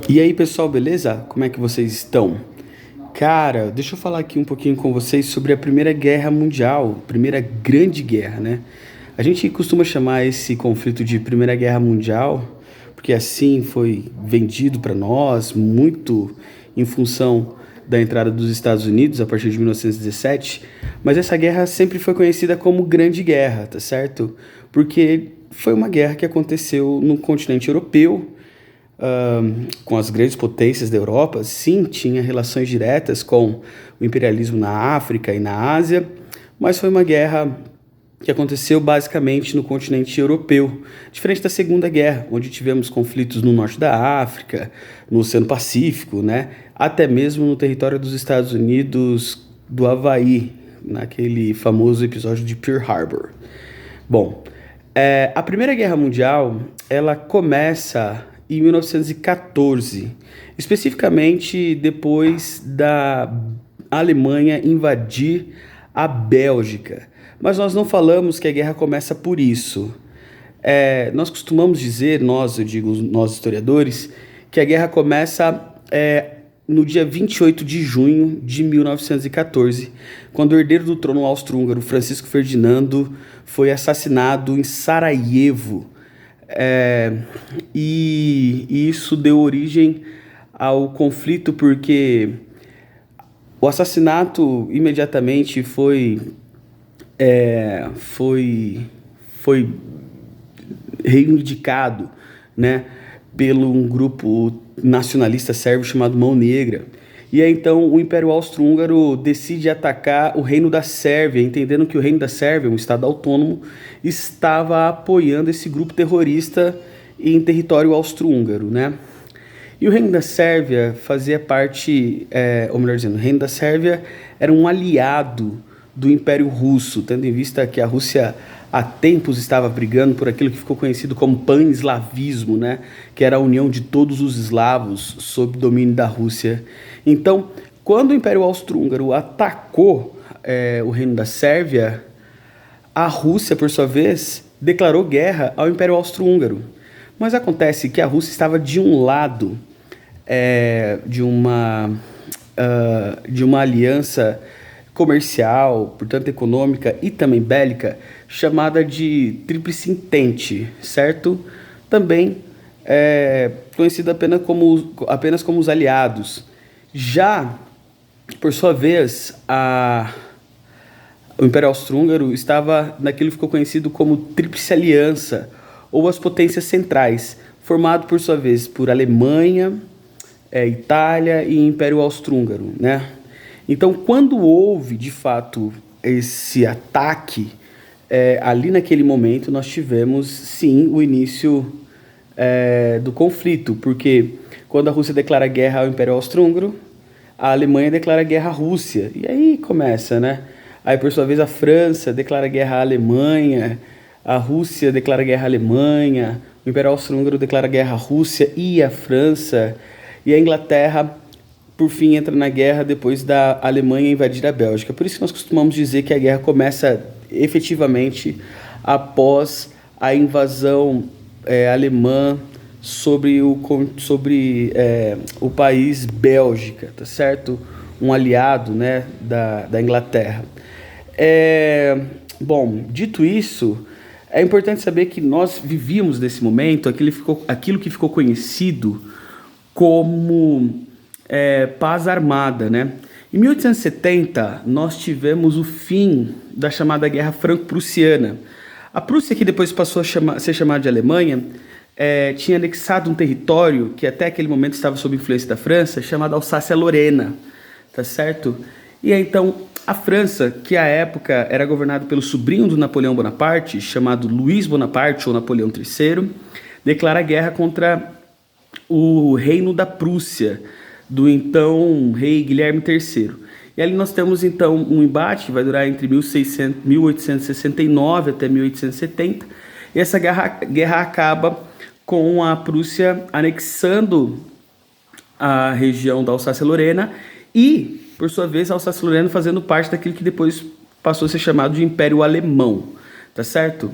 E aí, pessoal, beleza? Como é que vocês estão? Cara, deixa eu falar aqui um pouquinho com vocês sobre a Primeira Guerra Mundial, Primeira Grande Guerra, né? A gente costuma chamar esse conflito de Primeira Guerra Mundial, porque assim foi vendido para nós, muito em função da entrada dos Estados Unidos a partir de 1917, mas essa guerra sempre foi conhecida como Grande Guerra, tá certo? Porque foi uma guerra que aconteceu no continente europeu, com as grandes potências da Europa, sim, tinha relações diretas com o imperialismo na África e na Ásia, mas foi uma guerra que aconteceu basicamente no continente europeu, diferente da Segunda Guerra, onde tivemos conflitos no norte da África, no Oceano Pacífico, né, até mesmo no território dos Estados Unidos, do Havaí, naquele famoso episódio de Pearl Harbor. Bom, a Primeira Guerra Mundial, ela começa em 1914, especificamente depois da Alemanha invadir a Bélgica. Mas nós não falamos que a guerra começa por isso. Nós costumamos dizer, eu digo nós historiadores, que a guerra começa no dia 28 de junho de 1914, quando o herdeiro do trono austro-húngaro, Francisco Ferdinando, foi assassinado em Sarajevo. É, e isso deu origem ao conflito, porque o assassinato imediatamente foi, foi reivindicado, né, pelo um grupo nacionalista sérvio chamado Mão Negra. E aí então o Império Austro-Húngaro decide atacar o Reino da Sérvia, entendendo que o Reino da Sérvia, um estado autônomo, estava apoiando esse grupo terrorista em território austro-húngaro, né? E o Reino da Sérvia fazia parte, ou melhor dizendo, o Reino da Sérvia era um aliado do Império Russo, tendo em vista que a Rússia há tempos estava brigando por aquilo que ficou conhecido como pan-eslavismo, né? Que era a união de todos os eslavos sob domínio da Rússia. Então, quando o Império Austro-Húngaro atacou o Reino da Sérvia, a Rússia, por sua vez, declarou guerra ao Império Austro-Húngaro. Mas acontece que a Rússia estava de um lado de uma aliança comercial, portanto econômica e também bélica, chamada de Tríplice Entente, certo? Também conhecida apenas como os aliados. Já, por sua vez, o Império Austro-Húngaro estava naquilo que ficou conhecido como Tríplice Aliança, ou as Potências Centrais, formado, por sua vez, por Alemanha, Itália e Império Austro-Húngaro, né? Então, quando houve, de fato, esse ataque, ali naquele momento nós tivemos, sim, o início do conflito, porque quando a Rússia declara guerra ao Império Austro-Húngaro, a Alemanha declara guerra à Rússia, e aí começa, né? Aí, por sua vez, a França declara guerra à Alemanha, a Rússia declara guerra à Alemanha, o Império Austro-Húngaro declara guerra à Rússia e à França, e a Inglaterra, por fim, entra na guerra depois da Alemanha invadir a Bélgica. Por isso que nós costumamos dizer que a guerra começa efetivamente após a invasão alemã sobre o país Bélgica, tá certo? Um aliado, né, da Inglaterra. Bom, dito isso, é importante saber que nós vivíamos nesse momento aquilo que ficou conhecido como paz armada, né? Em 1870, nós tivemos o fim da chamada Guerra Franco-Prussiana. A Prússia, que depois passou a ser chamada de Alemanha, tinha anexado um território que até aquele momento estava sob influência da França, chamado Alsácia-Lorena, tá certo? E aí, então, a França, que à época era governada pelo sobrinho do Napoleão Bonaparte, chamado Luís Bonaparte ou Napoleão III, declara guerra contra o Reino da Prússia, do então rei Guilherme III. E ali nós temos então um embate que vai durar entre 1869 até 1870, e essa guerra acaba com a Prússia anexando a região da Alsácia-Lorena e, por sua vez, a Alsácia-Lorena fazendo parte daquilo que depois passou a ser chamado de Império Alemão, tá certo?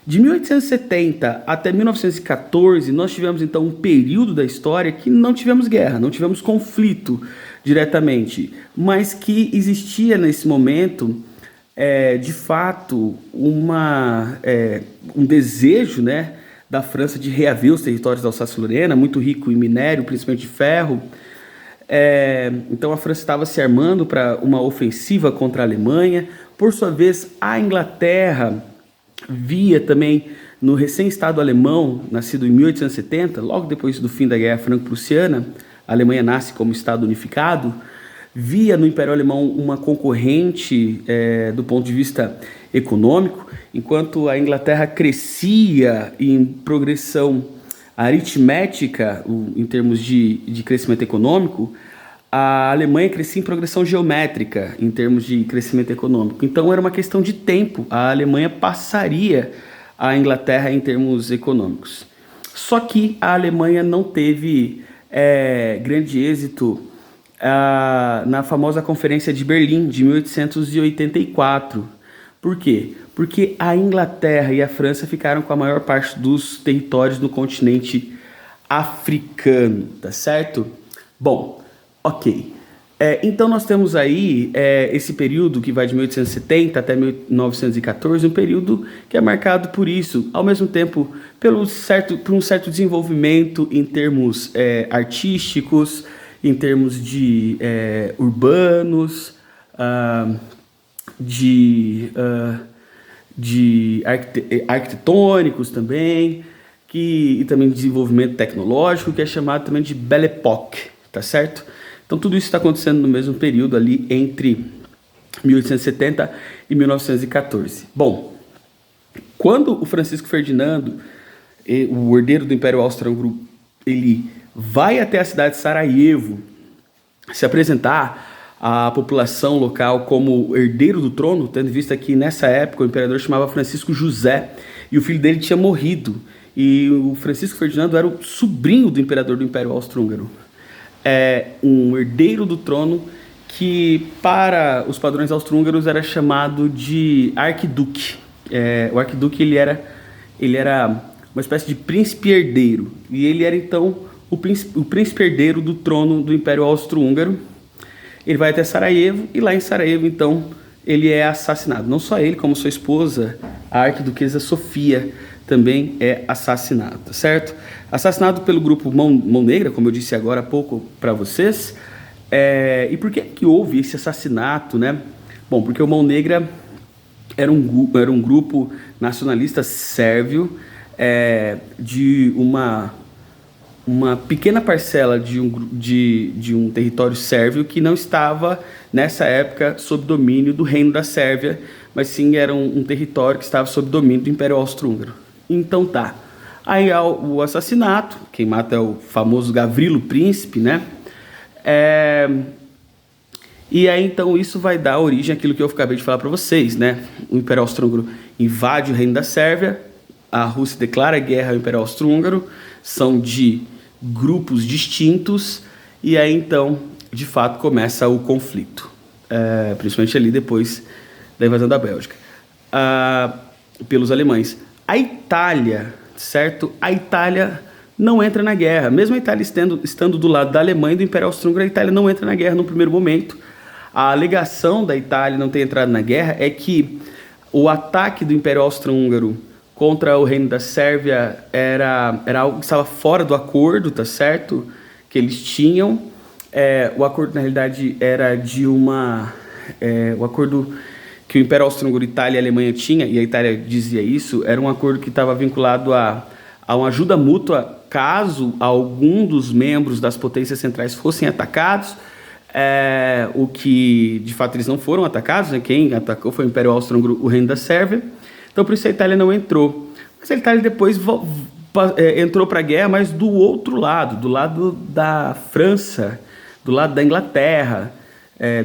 De 1870 até 1914, nós tivemos então um período da história que não tivemos guerra, não tivemos conflito diretamente, mas que existia nesse momento, de fato, um desejo, né, da França de reaver os territórios da Alsácia-Lorena, muito rico em minério, principalmente de ferro. Então a França estava se armando para uma ofensiva contra a Alemanha. Por sua vez, a Inglaterra via também no recém-estado alemão, nascido em 1870, logo depois do fim da Guerra Franco-Prussiana, a Alemanha nasce como Estado unificado, via no Império Alemão uma concorrente do ponto de vista econômico, enquanto a Inglaterra crescia em progressão aritmética, em termos de crescimento econômico, a Alemanha crescia em progressão geométrica, em termos de crescimento econômico. Então era uma questão de tempo, a Alemanha passaria a Inglaterra em termos econômicos. Só que a Alemanha não teve grande êxito na famosa Conferência de Berlim, de 1884. Por quê? Porque a Inglaterra e a França ficaram com a maior parte dos territórios no continente africano, tá certo? Bom, ok. Então nós temos aí esse período que vai de 1870 até 1914, um período que é marcado por isso, ao mesmo tempo por um certo desenvolvimento em termos artísticos, em termos de urbanos, arquitetônicos também, e também desenvolvimento tecnológico, que é chamado também de Belle Époque, tá certo? Então tudo isso está acontecendo no mesmo período ali entre 1870 e 1914. Bom, quando o Francisco Ferdinando, o herdeiro do Império Austro-Húngaro, ele vai até a cidade de Sarajevo se apresentar à população local como herdeiro do trono, tendo em vista que nessa época o imperador chamava Francisco José e o filho dele tinha morrido, e o Francisco Ferdinando era o sobrinho do imperador do Império Austro-Húngaro. Um herdeiro do trono que para os padrões austro-húngaros era chamado de arquiduque. O arquiduque ele era uma espécie de príncipe herdeiro, e ele era então o príncipe herdeiro do trono do Império Austro-Húngaro. Ele vai até Sarajevo, e lá em Sarajevo então ele é assassinado. Não só ele, como sua esposa, a arquiduquesa Sofia, também é assassinado, tá certo? Assassinado pelo grupo Mão Negra, como eu disse agora há pouco para vocês. E por que houve esse assassinato, né? Bom, porque o Mão Negra era um grupo nacionalista sérvio, de uma pequena parcela de um território sérvio que não estava, nessa época, sob domínio do Reino da Sérvia, mas sim era um território que estava sob domínio do Império Austro-Húngaro. Então tá, aí há o assassinato, quem mata é o famoso Gavrilo Príncipe, né? E aí então isso vai dar origem àquilo que eu acabei de falar para vocês, né? O Império Austro-Húngaro invade o Reino da Sérvia, a Rússia declara guerra ao Império Austro-Húngaro, são de grupos distintos, e aí então, de fato, começa o conflito, principalmente ali depois da invasão da Bélgica, pelos alemães. A Itália, certo? A Itália não entra na guerra. Mesmo a Itália estando do lado da Alemanha e do Império Austro-Húngaro, a Itália não entra na guerra no primeiro momento. A alegação da Itália não ter entrado na guerra é que o ataque do Império Austro-Húngaro contra o Reino da Sérvia era algo que estava fora do acordo, tá certo? Que eles tinham. O acordo, na realidade, era de o acordo que o Império Austro-Húngaro, Itália e Alemanha tinha, e a Itália dizia isso, era um acordo que estava vinculado a uma ajuda mútua caso algum dos membros das potências centrais fossem atacados, o que, de fato, eles não foram atacados, né? Quem atacou foi o Império Austro-Húngaro, o Reino da Sérvia. Então, por isso a Itália não entrou. Mas a Itália depois entrou para a guerra, mas do outro lado, do lado da França, do lado da Inglaterra,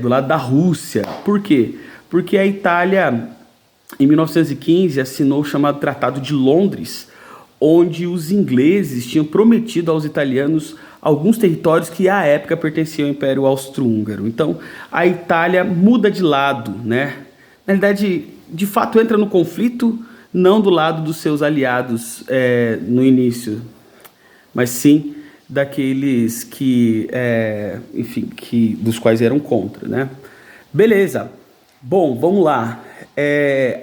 do lado da Rússia. Por quê? Porque a Itália, em 1915, assinou o chamado Tratado de Londres, onde os ingleses tinham prometido aos italianos alguns territórios que à época pertenciam ao Império Austro-Húngaro. Então, a Itália muda de lado, né? Na realidade, de fato, entra no conflito não do lado dos seus aliados no início, mas sim daqueles que, enfim, dos quais eram contra, né? Beleza. Bom, vamos lá.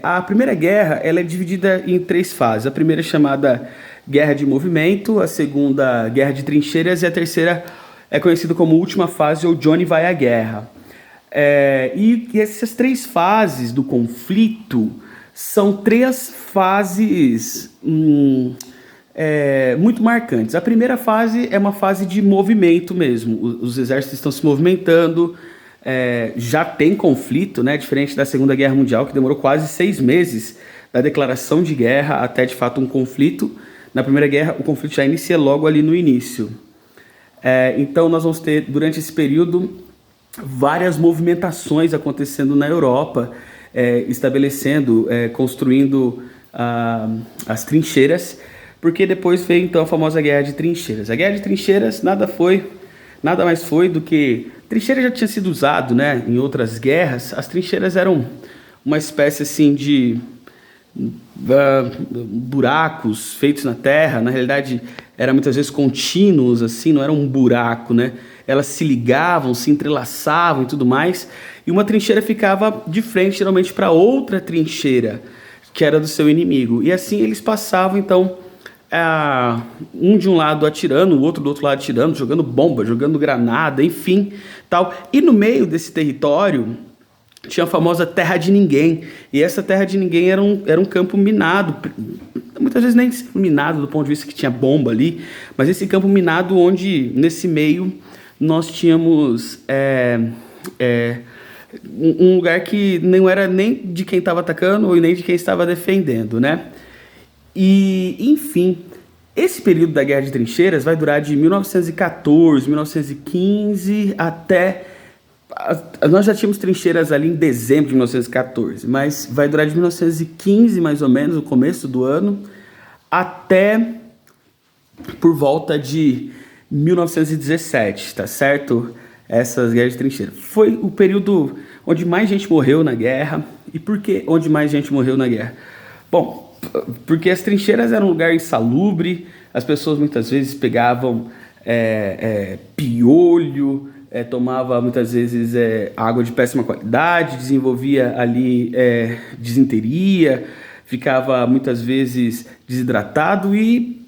A Primeira Guerra ela é dividida em 3 fases. A primeira é chamada Guerra de Movimento, a segunda Guerra de Trincheiras e a terceira é conhecida como Última Fase ou Johnny vai à Guerra. E essas 3 fases do conflito são 3 fases muito marcantes. A primeira fase é uma fase de movimento mesmo. Os exércitos estão se movimentando, já tem conflito, né? Diferente da Segunda Guerra Mundial, que demorou quase 6 meses da declaração de guerra até de fato um conflito. Na Primeira Guerra, o conflito já inicia logo ali no início. Então nós vamos ter, durante esse período, várias movimentações acontecendo na Europa, estabelecendo, construindo as trincheiras, porque depois veio então a famosa Guerra de Trincheiras. A Guerra de Trincheiras nada mais foi do que... Trincheira já tinha sido usado, né, em outras guerras. As trincheiras eram uma espécie assim de buracos feitos na terra. Na realidade, eram muitas vezes contínuos, assim, não era um buraco, né? Elas se ligavam, se entrelaçavam e tudo mais. E uma trincheira ficava de frente, geralmente, para outra trincheira, que era do seu inimigo. E assim eles passavam, então, um de um lado atirando, o outro do outro lado atirando, jogando bomba, jogando granada, enfim, tal. E no meio desse território tinha a famosa Terra de Ninguém. E essa Terra de Ninguém era um campo minado, muitas vezes nem minado do ponto de vista que tinha bomba ali, mas esse campo minado onde, nesse meio, nós tínhamos um lugar que não era nem de quem estava atacando ou nem de quem estava defendendo, né? E, enfim, esse período da Guerra de Trincheiras vai durar de 1914, 1915 até... Nós já tínhamos trincheiras ali em dezembro de 1914, mas vai durar de 1915, mais ou menos, no começo do ano, até por volta de 1917, tá certo? Essas guerras de trincheira. Foi o período onde mais gente morreu na guerra. E por que onde mais gente morreu na guerra? Bom, porque as trincheiras eram um lugar insalubre, as pessoas muitas vezes pegavam piolho, tomava muitas vezes água de péssima qualidade, desenvolvia ali disenteria, ficava muitas vezes desidratado e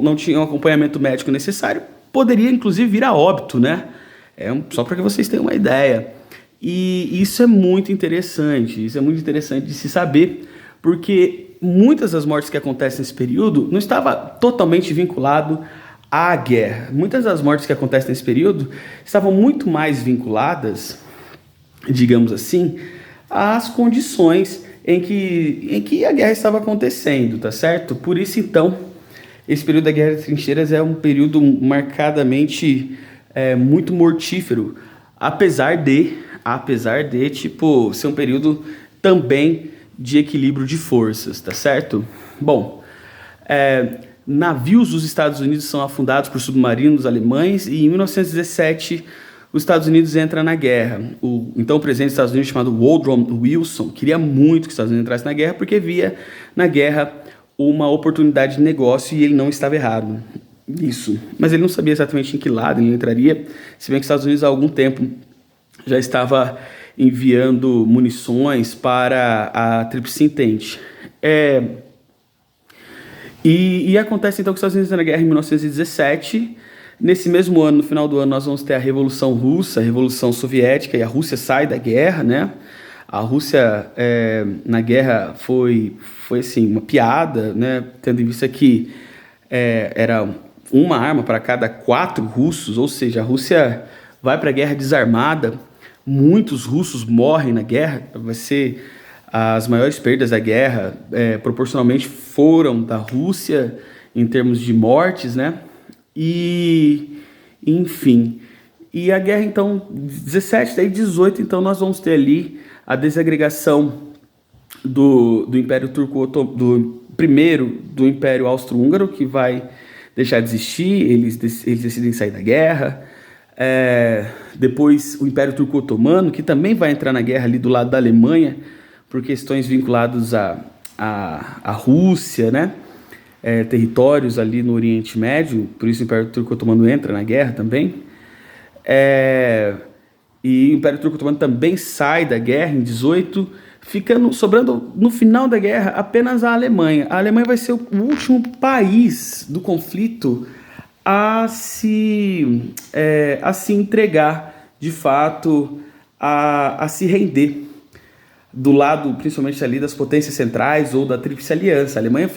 não tinha um acompanhamento médico necessário, poderia inclusive vir a óbito, né? Só para que vocês tenham uma ideia. E isso é muito interessante de se saber, porque muitas das mortes que acontecem nesse período não estava totalmente vinculado à guerra. Muitas das mortes que acontecem nesse período estavam muito mais vinculadas, digamos assim, às condições em que a guerra estava acontecendo, tá certo? Por isso, então, esse período da Guerra de Trincheiras é um período marcadamente muito mortífero, apesar de tipo, ser um período também de equilíbrio de forças, tá certo? Bom, navios dos Estados Unidos são afundados por submarinos alemães e em 1917 os Estados Unidos entram na guerra. O então presidente dos Estados Unidos, chamado Woodrow Wilson, queria muito que os Estados Unidos entrassem na guerra porque via na guerra uma oportunidade de negócio e ele não estava errado nisso. Mas ele não sabia exatamente em que lado ele entraria, se bem que os Estados Unidos há algum tempo já estava enviando munições para a Tríplice Entente. E acontece então que os Estados Unidos entram na guerra em 1917. Nesse mesmo ano, no final do ano, nós vamos ter a Revolução Russa, a Revolução Soviética, e a Rússia sai da guerra, né? A Rússia na guerra foi assim, uma piada, né? Tendo em vista que era uma arma para cada 4 russos, ou seja, a Rússia vai para a guerra desarmada, muitos russos morrem na guerra, vai ser as maiores perdas da guerra, proporcionalmente foram da Rússia em termos de mortes, né? E, enfim, e a guerra então, 17, daí 18, então nós vamos ter ali a desagregação do Império Turco, primeiro do Império Austro-Húngaro, que vai deixar de existir, eles decidem sair da guerra. Depois o Império Turco-Otomano, que também vai entrar na guerra ali do lado da Alemanha, por questões vinculadas a Rússia, né? Territórios ali no Oriente Médio, por isso o Império Turco Otomano entra na guerra também. E o Império Turco Otomano também sai da guerra em 18, sobrando no final da guerra apenas a Alemanha. A Alemanha vai ser o último país do conflito a se entregar, de fato, a se render do lado, principalmente ali das potências centrais ou da Tríplice Aliança. A Alemanha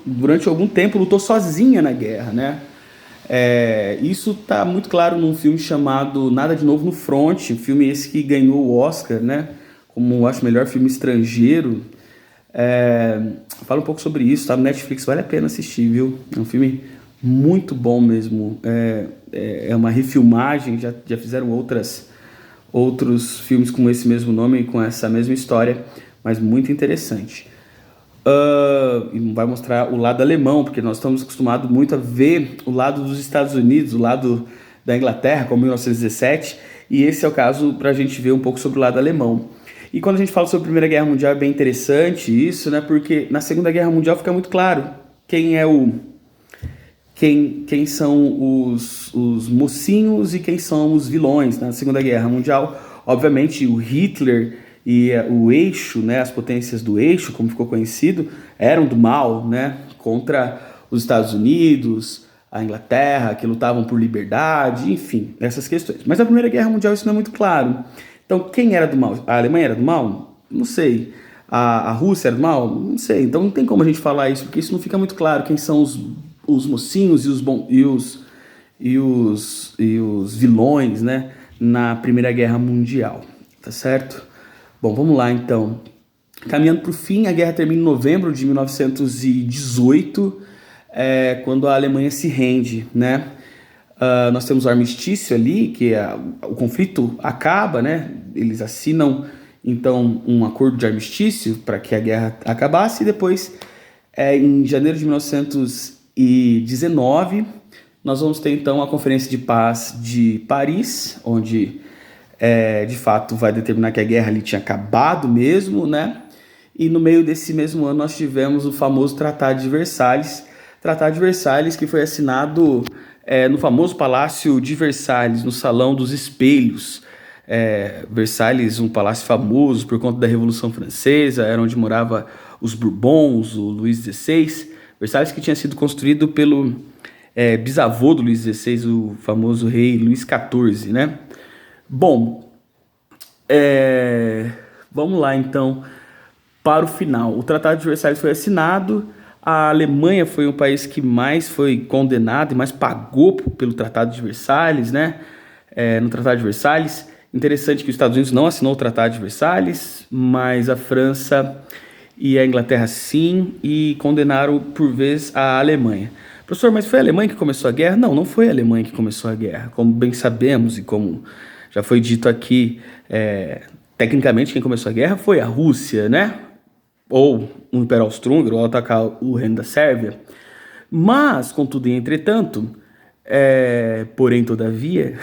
durante algum tempo, lutou sozinha na guerra, né? Isso está muito claro num filme chamado Nada de Novo no Front, um filme esse que ganhou o Oscar, né? Como eu acho o melhor filme estrangeiro. Fala um pouco sobre isso, tá no Netflix, vale a pena assistir, viu? É um filme muito bom mesmo. É uma refilmagem, já fizeram outros filmes com esse mesmo nome e com essa mesma história, mas muito interessante. E vai mostrar o lado alemão, porque nós estamos acostumados muito a ver o lado dos Estados Unidos, o lado da Inglaterra, como 1917, e esse é o caso para a gente ver um pouco sobre o lado alemão. E quando a gente fala sobre a Primeira Guerra Mundial é bem interessante isso, né? Porque na Segunda Guerra Mundial fica muito claro quem são os mocinhos e quem são os vilões na Segunda Guerra Mundial. Obviamente o Hitler e o eixo, né, as potências do eixo, como ficou conhecido, eram do mal, né, contra os Estados Unidos, a Inglaterra, que lutavam por liberdade, enfim, essas questões. Mas na Primeira Guerra Mundial isso não é muito claro. Então, quem era do mal? A Alemanha era do mal? Não sei. A Rússia era do mal? Não sei. Então não tem como a gente falar isso, porque isso não fica muito claro quem são os mocinhos e os vilões, né, na Primeira Guerra Mundial, tá certo? Bom, vamos lá então. Caminhando para o fim, a guerra termina em novembro de 1918, quando a Alemanha se rende, né? Nós temos o armistício ali, que o conflito acaba, né? Eles assinam então um acordo de armistício para que a guerra acabasse, e depois, em janeiro de 1919, nós vamos ter então a Conferência de Paz de Paris, onde de fato vai determinar que a guerra ali tinha acabado mesmo, né? E no meio desse mesmo ano nós tivemos o famoso Tratado de Versalhes, que foi assinado no famoso Palácio de Versalhes, no Salão dos Espelhos. Versalhes, um palácio famoso por conta da Revolução Francesa, era onde morava os Bourbons, o Luís XVI. Versalhes que tinha sido construído pelo bisavô do Luís XVI, o famoso rei Luís XIV, né? Bom, vamos lá então para o final. O Tratado de Versalhes foi assinado. A Alemanha foi o país que mais foi condenado e mais pagou pelo Tratado de Versalhes, né? No Tratado de Versalhes. Interessante que os Estados Unidos não assinou o Tratado de Versalhes, mas a França e a Inglaterra sim, e condenaram por vez a Alemanha. Professor, mas foi a Alemanha que começou a guerra? Não, não foi a Alemanha que começou a guerra. Como bem sabemos e como já foi dito aqui, tecnicamente quem começou a guerra foi a Rússia, né? Ou o Império Austro-Húngaro, ao atacar o reino da Sérvia. Mas, contudo e entretanto, porém todavia,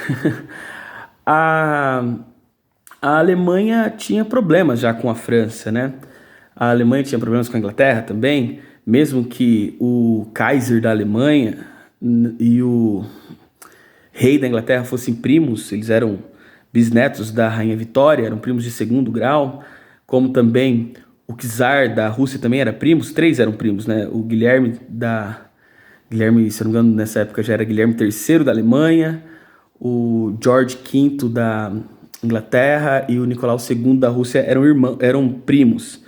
a Alemanha tinha problemas já com a França, né? A Alemanha tinha problemas com a Inglaterra também, mesmo que o Kaiser da Alemanha e o rei da Inglaterra fossem primos, eles eram bisnetos da Rainha Vitória, eram primos de segundo grau, como também o czar da Rússia também era primo, os três eram primos, né? O Guilherme, se não me engano, nessa época já era Guilherme III da Alemanha, o George V da Inglaterra e o Nicolau II da Rússia eram primos.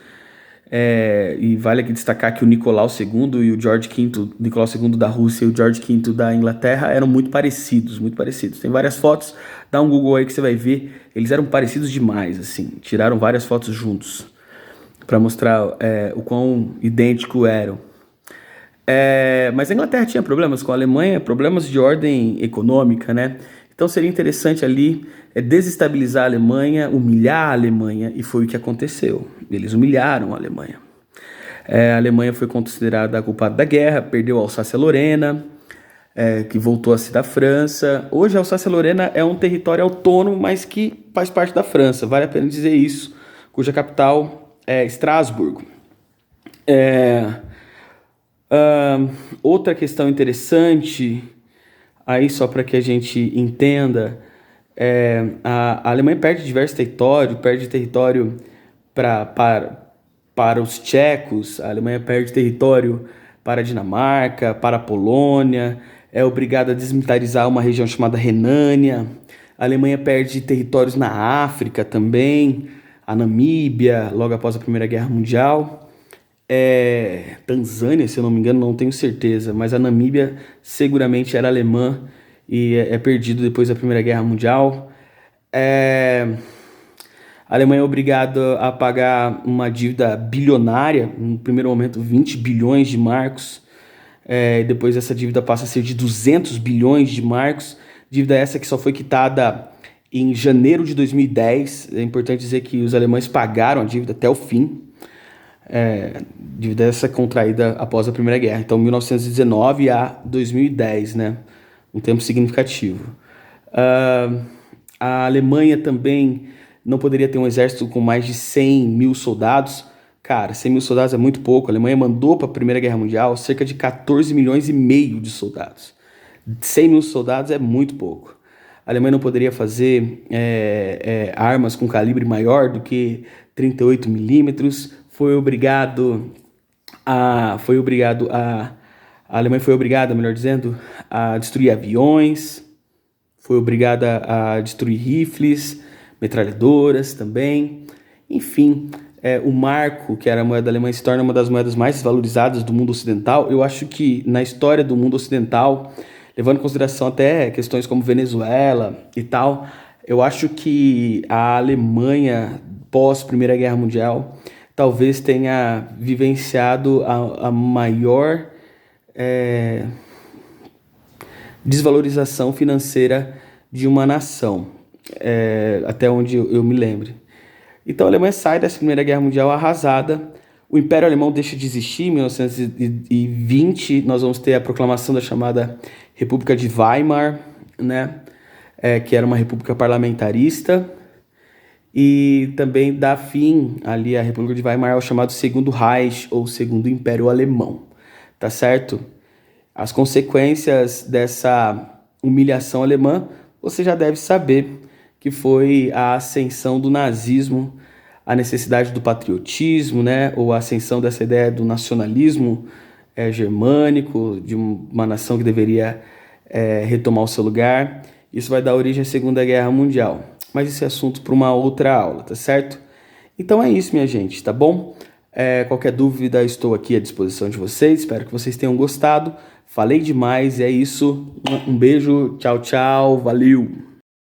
E vale aqui destacar que o Nicolau II e o George V, Nicolau II da Rússia e o George V da Inglaterra eram muito parecidos, muito parecidos. Tem várias fotos, dá um Google aí que você vai ver, eles eram parecidos demais, assim, tiraram várias fotos juntos para mostrar o quão idêntico eram. Mas a Inglaterra tinha problemas com a Alemanha, problemas de ordem econômica, né? Então seria interessante ali desestabilizar a Alemanha, humilhar a Alemanha, e foi o que aconteceu. Eles humilharam a Alemanha. A Alemanha foi considerada a culpada da guerra, perdeu a Alsácia-Lorena, que voltou a ser da França. Hoje a Alsácia-Lorena é um território autônomo, mas que faz parte da França, vale a pena dizer isso, cuja capital é Estrasburgo. É, ah, outra questão interessante, aí só para que a gente entenda, a Alemanha perde território pra, para, para os tchecos, a Alemanha perde território para a Dinamarca, para a Polônia, é obrigada a desmilitarizar uma região chamada Renânia, a Alemanha perde territórios na África também, a Namíbia, logo após a Primeira Guerra Mundial. Tanzânia, se eu não me engano, não tenho certeza, mas a Namíbia seguramente era alemã e é perdido depois da Primeira Guerra Mundial. É, a Alemanha é obrigada a pagar uma dívida bilionária, no primeiro momento 20 bilhões de marcos, depois essa dívida passa a ser de 200 bilhões de marcos, dívida essa que só foi quitada em janeiro de 2010. É importante dizer que os alemães pagaram a dívida até o fim, dívida essa contraída após a Primeira Guerra, então 1919 a 2010, né? Um tempo significativo. Ah, a Alemanha também não poderia ter um exército com mais de 100 mil soldados. Cara, 100 mil soldados é muito pouco. A Alemanha mandou para a Primeira Guerra Mundial cerca de 14 milhões e meio de soldados. 100 mil soldados é muito pouco. A Alemanha não poderia fazer armas com calibre maior do que 38 milímetros. A Alemanha foi obrigada, melhor dizendo, a destruir aviões, foi obrigada a destruir rifles, metralhadoras também. Enfim, o marco, que era a moeda alemã, se torna uma das moedas mais valorizadas do mundo ocidental. Eu acho que na história do mundo ocidental, levando em consideração até questões como Venezuela e tal, eu acho que a Alemanha, pós Primeira Guerra Mundial, talvez tenha vivenciado a maior desvalorização financeira de uma nação, até onde eu me lembre. Então a Alemanha sai dessa Primeira Guerra Mundial arrasada, o Império Alemão deixa de existir. Em 1920 nós vamos ter a proclamação da chamada República de Weimar, né? Que era uma república parlamentarista, e também dá fim ali a República de Weimar ao chamado Segundo Reich, ou Segundo Império Alemão, tá certo? As consequências dessa humilhação alemã, você já deve saber, que foi a ascensão do nazismo, a necessidade do patriotismo, né? Ou a ascensão dessa ideia do nacionalismo germânico, de uma nação que deveria retomar o seu lugar. Isso vai dar origem à Segunda Guerra Mundial. Mas esse é assunto para uma outra aula, tá certo? Então é isso, minha gente, tá bom? Qualquer dúvida, estou aqui à disposição de vocês. Espero que vocês tenham gostado. Falei demais, é isso. Um beijo, tchau, tchau, valeu!